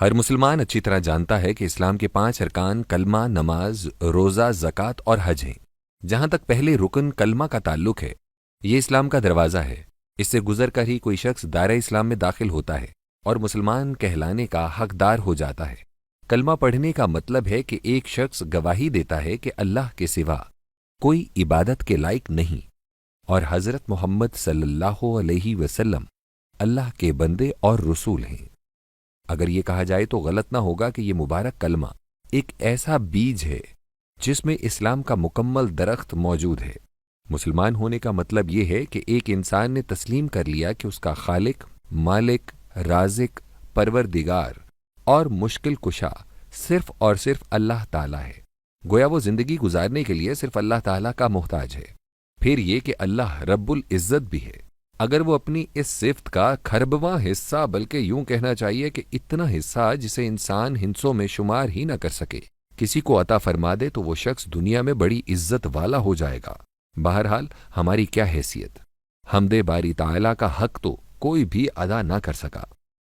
ہر مسلمان اچھی طرح جانتا ہے کہ اسلام کے 5 ارکان کلمہ، نماز، روزہ، زکوٰۃ اور حج ہیں۔ جہاں تک پہلے رکن کلمہ کا تعلق ہے، یہ اسلام کا دروازہ ہے۔ اس سے گزر کر ہی کوئی شخص دائرہ اسلام میں داخل ہوتا ہے اور مسلمان کہلانے کا حقدار ہو جاتا ہے۔ کلمہ پڑھنے کا مطلب ہے کہ ایک شخص گواہی دیتا ہے کہ اللہ کے سوا کوئی عبادت کے لائق نہیں اور حضرت محمد صلی اللہ علیہ وسلم اللہ کے بندے اور رسول ہیں۔ اگر یہ کہا جائے تو غلط نہ ہوگا کہ یہ مبارک کلمہ ایک ایسا بیج ہے جس میں اسلام کا مکمل درخت موجود ہے۔ مسلمان ہونے کا مطلب یہ ہے کہ ایک انسان نے تسلیم کر لیا کہ اس کا خالق، مالک، رازق، پروردگار اور مشکل کشا صرف اور صرف اللہ تعالیٰ ہے۔ گویا وہ زندگی گزارنے کے لیے صرف اللہ تعالیٰ کا محتاج ہے۔ پھر یہ کہ اللہ رب العزت بھی ہے۔ اگر وہ اپنی اس صفت کا کھربواں حصہ، بلکہ یوں کہنا چاہیے کہ اتنا حصہ جسے انسان ہندسوں میں شمار ہی نہ کر سکے، کسی کو عطا فرما دے تو وہ شخص دنیا میں بڑی عزت والا ہو جائے گا۔ بہرحال ہماری کیا حیثیت، حمد باری تعالیٰ کا حق تو کوئی بھی ادا نہ کر سکا۔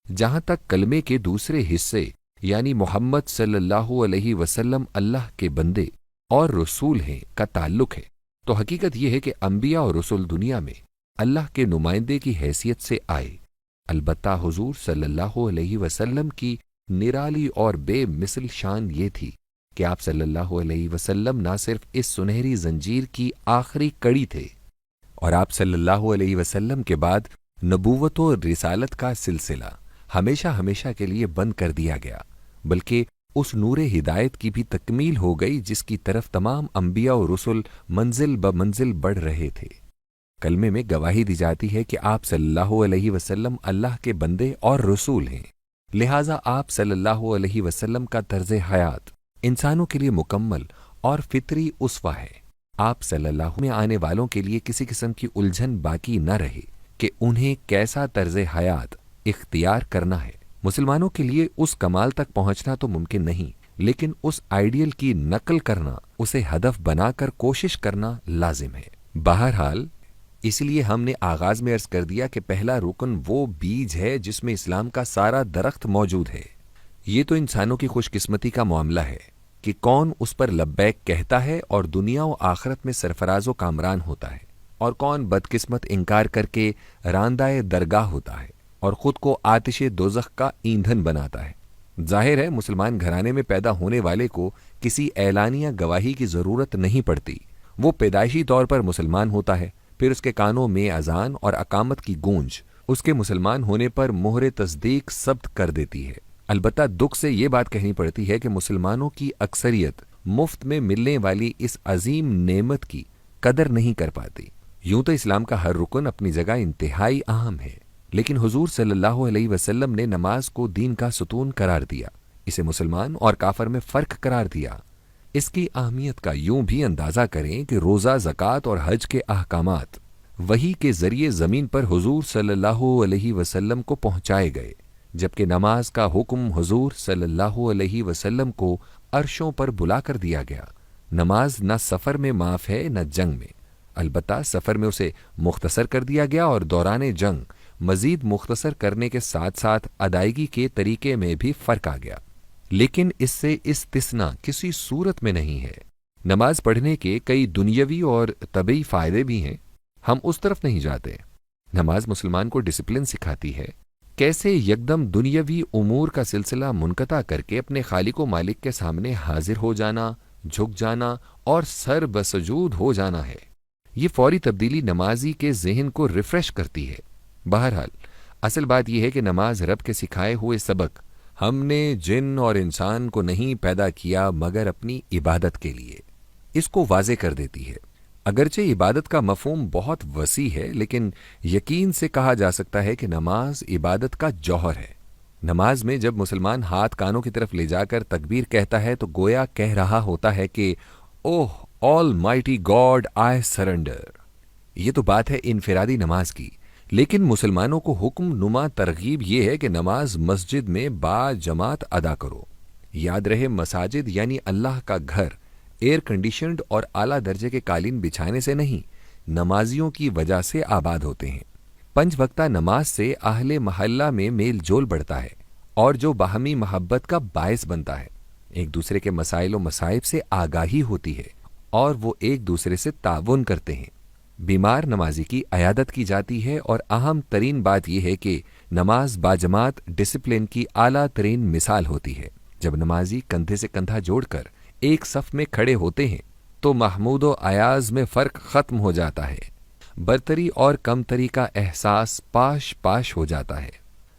جہاں تک کلمے کے دوسرے حصے یعنی محمد صلی اللہ علیہ وسلم اللہ کے بندے اور رسول ہیں کا تعلق ہے، تو حقیقت یہ ہے کہ انبیاء اور رسول دنیا میں اللہ کے نمائندے کی حیثیت سے آئے۔ البتہ حضور صلی اللہ علیہ وسلم کی نرالی اور بے مثل شان یہ تھی کہ آپ صلی اللہ علیہ وسلم نہ صرف اس سنہری زنجیر کی آخری کڑی تھے، اور آپ صلی اللہ علیہ وسلم کے بعد نبوت و رسالت کا سلسلہ ہمیشہ ہمیشہ کے لیے بند کر دیا گیا، بلکہ اس نور ہدایت کی بھی تکمیل ہو گئی جس کی طرف تمام انبیاء و رسل منزل بمنزل بڑھ رہے تھے۔ کلمے میں گواہی دی جاتی ہے کہ آپ صلی اللہ علیہ وسلم اللہ کے بندے اور رسول ہیں، لہٰذا آپ صلی اللہ علیہ وسلم کا طرز حیات انسانوں کے لیے مکمل اور فطری اسوہ ہے۔ آپ صلی اللہ میں آنے والوں کے لیے کسی قسم کی الجھن باقی نہ رہے کہ انہیں کیسا طرز حیات اختیار کرنا ہے۔ مسلمانوں کے لیے اس کمال تک پہنچنا تو ممکن نہیں، لیکن اس آئیڈیل کی نقل کرنا، اسے ہدف بنا کر کوشش کرنا لازم ہے۔ بہرحال اس لیے ہم نے آغاز میں عرض کر دیا کہ پہلا رکن وہ بیج ہے جس میں اسلام کا سارا درخت موجود ہے۔ یہ تو انسانوں کی خوش قسمتی کا معاملہ ہے کہ کون اس پر لبیک کہتا ہے اور دنیا و آخرت میں سرفراز و کامران ہوتا ہے، اور کون بدقسمت انکار کر کے راندائے درگاہ ہوتا ہے اور خود کو آتش دوزخ کا ایندھن بناتا ہے۔ ظاہر ہے مسلمان گھرانے میں پیدا ہونے والے کو کسی اعلانیہ گواہی کی ضرورت نہیں پڑتی۔ وہ پیدائشی طور پر مسلمان ہوتا ہے، پھر اس کے کانوں میں اذان اور اقامت کی گونج اس کے مسلمان ہونے پر مہر تصدیق ثبت کر دیتی ہے۔ البتہ دکھ سے یہ بات کہنی پڑتی ہے کہ مسلمانوں کی اکثریت مفت میں ملنے والی اس عظیم نعمت کی قدر نہیں کر پاتی۔ یوں تو اسلام کا ہر رکن اپنی جگہ انتہائی اہم ہے، لیکن حضور صلی اللہ علیہ وسلم نے نماز کو دین کا ستون قرار دیا، اسے مسلمان اور کافر میں فرق قرار دیا۔ اس کی اہمیت کا یوں بھی اندازہ کریں کہ روزہ، زکوٰۃ اور حج کے احکامات وحی کے ذریعے زمین پر حضور صلی اللہ علیہ وسلم کو پہنچائے گئے، جبکہ نماز کا حکم حضور صلی اللہ علیہ وسلم کو عرشوں پر بلا کر دیا گیا۔ نماز نہ سفر میں معاف ہے نہ جنگ میں، البتہ سفر میں اسے مختصر کر دیا گیا اور دوران جنگ مزید مختصر کرنے کے ساتھ ساتھ ادائیگی کے طریقے میں بھی فرق آ گیا، لیکن اس سے استثناء کسی صورت میں نہیں ہے۔ نماز پڑھنے کے کئی دنیاوی اور طبعی فائدے بھی ہیں، ہم اس طرف نہیں جاتے۔ نماز مسلمان کو ڈسپلن سکھاتی ہے، کیسے یکدم دنیاوی امور کا سلسلہ منقطع کر کے اپنے خالق و مالک کے سامنے حاضر ہو جانا، جھک جانا اور سر بسجود ہو جانا ہے۔ یہ فوری تبدیلی نمازی کے ذہن کو ریفریش کرتی ہے۔ بہرحال اصل بات یہ ہے کہ نماز رب کے سکھائے ہوئے سبق، ہم نے جن اور انسان کو نہیں پیدا کیا مگر اپنی عبادت کے لیے، اس کو واضح کر دیتی ہے۔ اگرچہ عبادت کا مفہوم بہت وسیع ہے، لیکن یقین سے کہا جا سکتا ہے کہ نماز عبادت کا جوہر ہے۔ نماز میں جب مسلمان ہاتھ کانوں کی طرف لے جا کر تکبیر کہتا ہے تو گویا کہہ رہا ہوتا ہے کہ اوہ آل مائٹی گاڈ آئی سرنڈر۔ یہ تو بات ہے انفرادی نماز کی، لیکن مسلمانوں کو حکم نما ترغیب یہ ہے کہ نماز مسجد میں با جماعت ادا کرو۔ یاد رہے مساجد یعنی اللہ کا گھر ایئر کنڈیشنڈ اور اعلیٰ درجے کے قالین بچھانے سے نہیں، نمازیوں کی وجہ سے آباد ہوتے ہیں۔ 5 وقتہ نماز سے اہل محلہ میں میل جول بڑھتا ہے اور جو باہمی محبت کا باعث بنتا ہے۔ ایک دوسرے کے مسائل و مصائب سے آگاہی ہوتی ہے اور وہ ایک دوسرے سے تعاون کرتے ہیں۔ بیمار نمازی کی عیادت کی جاتی ہے، اور اہم ترین بات یہ ہے کہ نماز باجماعت ڈسپلن کی اعلیٰ ترین مثال ہوتی ہے۔ جب نمازی کندھے سے کندھا جوڑ کر ایک صف میں کھڑے ہوتے ہیں تو محمود و ایاز میں فرق ختم ہو جاتا ہے، برتری اور کمتری کا احساس پاش پاش ہو جاتا ہے۔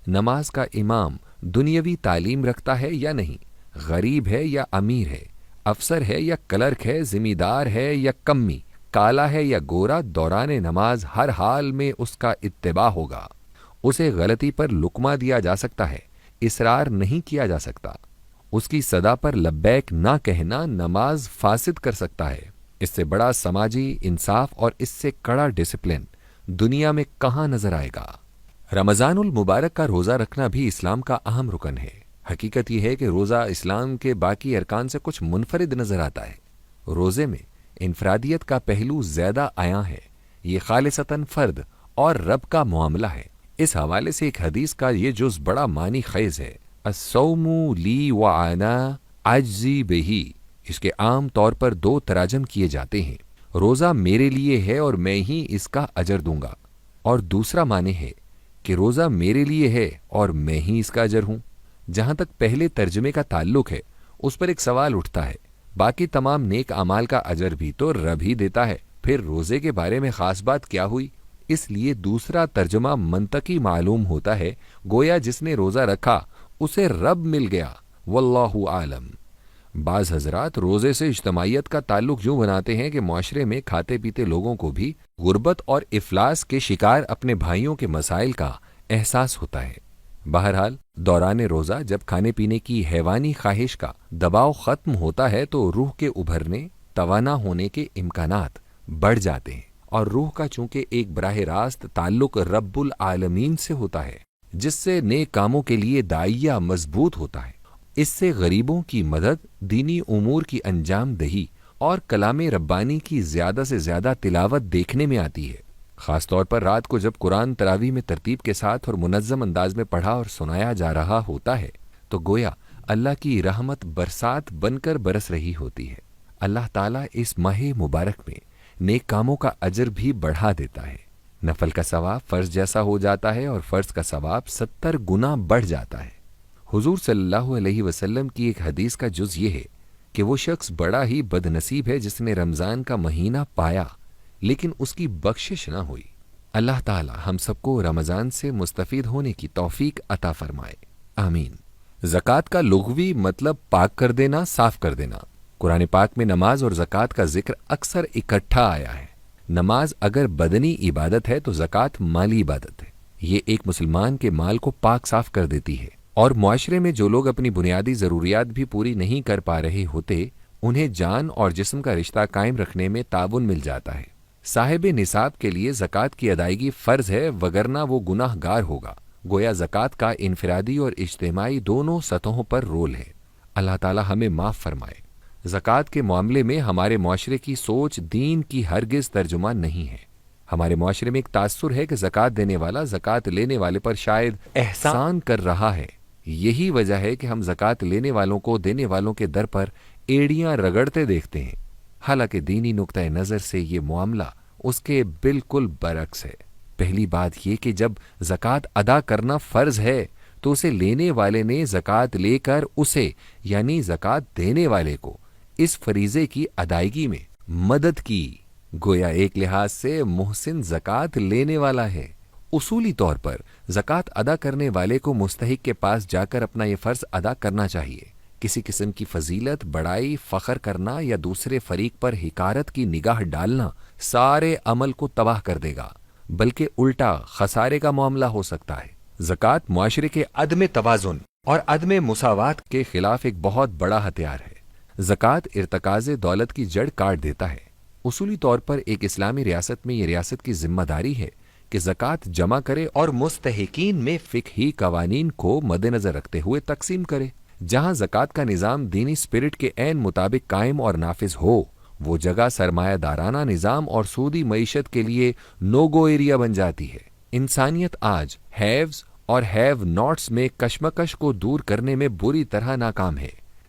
نماز کا امام دنیاوی تعلیم رکھتا ہے یا نہیں، غریب ہے یا امیر ہے، افسر ہے یا کلرک ہے، ذمہ دار ہے یا کمی، کالا ہے یا گورا، دوران نماز ہر حال میں اس کا اتباع ہوگا۔ اسے غلطی پر لقمہ دیا جا سکتا ہے، اصرار نہیں کیا جا سکتا۔ اس کی صدا پر لبیک نہ کہنا نماز فاسد کر سکتا ہے۔ اس سے بڑا سماجی انصاف اور اس سے کڑا ڈسپلن دنیا میں کہاں نظر آئے گا؟ رمضان المبارک کا روزہ رکھنا بھی اسلام کا اہم رکن ہے۔ حقیقت یہ ہے کہ روزہ اسلام کے باقی ارکان سے کچھ منفرد نظر آتا ہے۔ روزے میں انفرادیت کا پہلو زیادہ عیاں ہے۔ یہ خالصتاً فرد اور رب کا معاملہ ہے۔ اس حوالے سے ایک حدیث کا یہ جز بڑا معنی خیز ہے۔ الصوم لی وعنا عجزی بہی۔ اس کے عام طور پر دو تراجم کیے جاتے ہیں۔ روزہ میرے لیے ہے اور میں ہی اس کا اجر دوں گا، اور دوسرا معنی ہے کہ روزہ میرے لیے ہے اور میں ہی اس کا اجر ہوں۔ جہاں تک پہلے ترجمے کا تعلق ہے، اس پر ایک سوال اٹھتا ہے، باقی تمام نیک اعمال کا اجر بھی تو رب ہی دیتا ہے، پھر روزے کے بارے میں خاص بات کیا ہوئی؟ اس لیے دوسرا ترجمہ منطقی معلوم ہوتا ہے، گویا جس نے روزہ رکھا اسے رب مل گیا، واللہ عالم۔ بعض حضرات روزے سے اجتماعیت کا تعلق یوں بناتے ہیں کہ معاشرے میں کھاتے پیتے لوگوں کو بھی غربت اور افلاس کے شکار اپنے بھائیوں کے مسائل کا احساس ہوتا ہے۔ بہرحال دوران روزہ جب کھانے پینے کی حیوانی خواہش کا دباؤ ختم ہوتا ہے تو روح کے ابھرنے، توانا ہونے کے امکانات بڑھ جاتے ہیں، اور روح کا چونکہ ایک براہ راست تعلق رب العالمین سے ہوتا ہے، جس سے نیک کاموں کے لیے داعیہ مضبوط ہوتا ہے۔ اس سے غریبوں کی مدد، دینی امور کی انجام دہی اور کلام ربانی کی زیادہ سے زیادہ تلاوت دیکھنے میں آتی ہے۔ خاص طور پر رات کو جب قرآن تراویح میں ترتیب کے ساتھ اور منظم انداز میں پڑھا اور سنایا جا رہا ہوتا ہے تو گویا اللہ کی رحمت برسات بن کر برس رہی ہوتی ہے۔ اللہ تعالیٰ اس ماہ مبارک میں نیک کاموں کا اجر بھی بڑھا دیتا ہے۔ نفل کا ثواب فرض جیسا ہو جاتا ہے اور فرض کا ثواب 70 گنا بڑھ جاتا ہے۔ حضور صلی اللہ علیہ وسلم کی ایک حدیث کا جز یہ ہے کہ وہ شخص بڑا ہی بد نصیب ہے جس نے رمضان کا مہینہ پایا لیکن اس کی بخشش نہ ہوئی۔ اللہ تعالی ہم سب کو رمضان سے مستفید ہونے کی توفیق عطا فرمائے، آمین۔ زکوٰۃ کا لغوی مطلب پاک کر دینا، صاف کر دینا۔ قرآن پاک میں نماز اور زکوٰۃ کا ذکر اکثر اکٹھا آیا ہے۔ نماز اگر بدنی عبادت ہے تو زکوٰۃ مالی عبادت ہے۔ یہ ایک مسلمان کے مال کو پاک صاف کر دیتی ہے، اور معاشرے میں جو لوگ اپنی بنیادی ضروریات بھی پوری نہیں کر پا رہے ہوتے انہیں جان اور جسم کا رشتہ قائم رکھنے میں تعاون مل جاتا ہے۔ صاحب نصاب کے لیے زکوٰۃ کی ادائیگی فرض ہے، وگرنہ وہ گناہ گار ہوگا۔ گویا زکوٰۃ کا انفرادی اور اجتماعی دونوں سطحوں پر رول ہے۔ اللہ تعالی ہمیں معاف فرمائے۔ زکوٰۃ کے معاملے میں ہمارے معاشرے کی سوچ دین کی ہرگز ترجمہ نہیں ہے۔ ہمارے معاشرے میں ایک تاثر ہے کہ زکوٰۃ دینے والا زکوٰۃ لینے والے پر شاید احسان کر رہا ہے۔ یہی وجہ ہے کہ ہم زکوٰۃ لینے والوں کو دینے والوں کے در پر ایڑیاں رگڑتے دیکھتے ہیں، حالانکہ دینی نقطۂ نظر سے یہ معاملہ اس کے بالکل برعکس ہے۔ پہلی بات یہ کہ جب زکوٰۃ ادا کرنا فرض ہے تو اسے لینے والے نے زکوٰۃ لے کر اسے یعنی زکوٰۃ دینے والے کو اس فریضے کی ادائیگی میں مدد کی، گویا ایک لحاظ سے محسن زکوٰۃ لینے والا ہے۔ اصولی طور پر زکوٰۃ ادا کرنے والے کو مستحق کے پاس جا کر اپنا یہ فرض ادا کرنا چاہیے۔ کسی قسم کی فضیلت، بڑائی، فخر کرنا یا دوسرے فریق پر حقارت کی نگاہ ڈالنا سارے عمل کو تباہ کر دے گا، بلکہ الٹا خسارے کا معاملہ ہو سکتا ہے۔ زکوٰۃ معاشرے کے عدم توازن اور عدم مساوات کے خلاف ایک بہت بڑا ہتھیار ہے۔ زکوٰۃ ارتکاز دولت کی جڑ کاٹ دیتا ہے۔ اصولی طور پر ایک اسلامی ریاست میں یہ ریاست کی ذمہ داری ہے کہ زکوٰۃ جمع کرے اور مستحقین میں فقہی قوانین کو مد نظر رکھتے ہوئے تقسیم کرے۔ جہاں زکوٰۃ کا نظام دینی اسپرٹ کے عین مطابق قائم اور نافذ ہو، وہ جگہ سرمایہ دارانہ نظام اور سودی معیشت کے لیے نو گو ایریا بن جاتی ہے۔ انسانیت آج ہیوز اور ہیو ناٹس میں کشمکش کو دور کرنے میں بری طرح ناکام ہے۔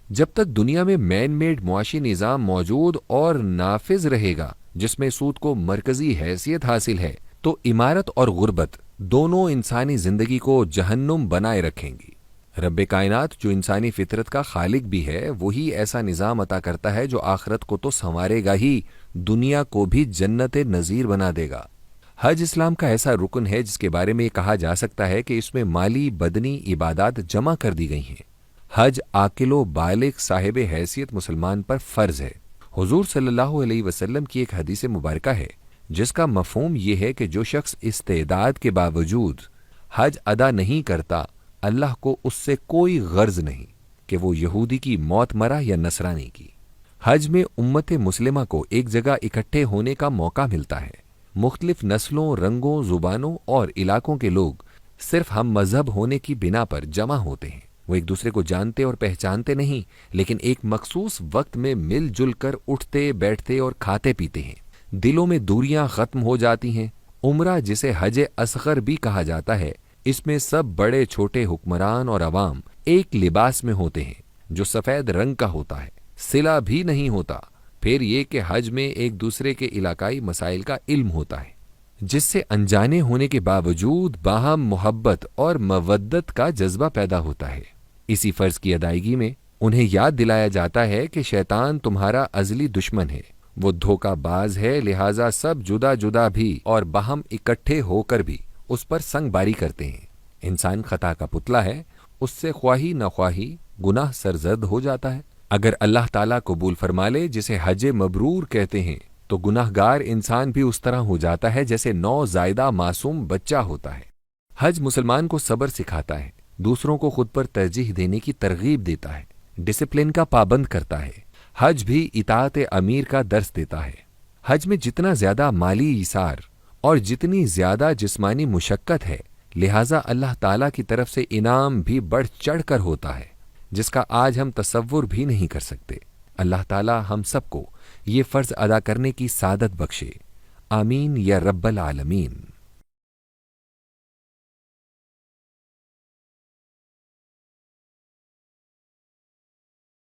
جب تک دنیا میں مین میڈ معاشی نظام موجود اور نافذ رہے گا جس میں سود کو مرکزی حیثیت حاصل ہے، تو عمارت اور غربت دونوں انسانی زندگی کو جہنم بنائے رکھیں گی۔ رب کائنات جو انسانی فطرت کا خالق بھی ہے، وہی ایسا نظام عطا کرتا ہے جو آخرت کو تو سنوارے گا ہی، دنیا کو بھی جنت نظیر بنا دے گا۔ حج اسلام کا ایسا رکن ہے جس کے بارے میں یہ کہا جا سکتا ہے کہ اس میں مالی بدنی عبادات جمع کر دی گئی ہیں۔ حج عاقل و بالغ صاحب حیثیت مسلمان پر فرض ہے۔ حضور صلی اللہ علیہ وسلم کی ایک حدیث مبارکہ ہے جس کا مفہوم یہ ہے کہ جو شخص استعداد کے باوجود حج ادا نہیں کرتا، اللہ کو اس سے کوئی غرض نہیں کہ وہ یہودی کی موت مرا یا نصرانی کی۔ حج میں امت مسلمہ کو ایک جگہ اکٹھے ہونے کا موقع ملتا ہے۔ مختلف نسلوں، رنگوں، زبانوں اور علاقوں کے لوگ صرف ہم مذہب ہونے کی بنا پر جمع ہوتے ہیں۔ وہ ایک دوسرے کو جانتے اور پہچانتے نہیں، لیکن ایک مخصوص وقت میں مل جل کر اٹھتے بیٹھتے اور کھاتے پیتے ہیں۔ دلوں میں دوریاں ختم ہو جاتی ہیں۔ عمرہ جسے حج اصغر بھی کہا جاتا ہے، اس میں سب بڑے چھوٹے حکمران اور عوام ایک لباس میں ہوتے ہیں جو سفید رنگ کا ہوتا ہے، صلہ بھی نہیں ہوتا۔ پھر یہ کہ حج میں ایک دوسرے کے علاقائی مسائل کا علم ہوتا ہے، جس سے انجانے ہونے کے باوجود باہم محبت اور مودت کا جذبہ پیدا ہوتا ہے۔ اسی فرض کی ادائیگی میں انہیں یاد دلایا جاتا ہے کہ شیطان تمہارا ازلی دشمن ہے، وہ دھوکہ باز ہے، لہٰذا سب جدا جدا بھی اور باہم اکٹھے ہو کر بھی اس پر سنگ باری کرتے ہیں۔ انسان خطا کا پتلا ہے، اس سے خواہی نخواہی گناہ سرزد ہو جاتا ہے۔ اگر اللہ تعالیٰ قبول فرما لے، جسے حج مبرور کہتے ہیں، تو گناہ گار انسان بھی اس طرح ہو جاتا ہے جیسے نوزائیدہ معصوم بچہ ہوتا ہے۔ حج مسلمان کو صبر سکھاتا ہے، دوسروں کو خود پر ترجیح دینے کی ترغیب دیتا ہے، ڈسپلن کا پابند کرتا ہے۔ حج بھی اطاعت امیر کا درس دیتا ہے۔ حج میں جتنا زیادہ مالی ایثار اور جتنی زیادہ جسمانی مشقت ہے، لہٰذا اللہ تعالیٰ کی طرف سے انعام بھی بڑھ چڑھ کر ہوتا ہے جس کا آج ہم تصور بھی نہیں کر سکتے۔ اللہ تعالیٰ ہم سب کو یہ فرض ادا کرنے کی سعادت بخشے، آمین یا رب العالمین۔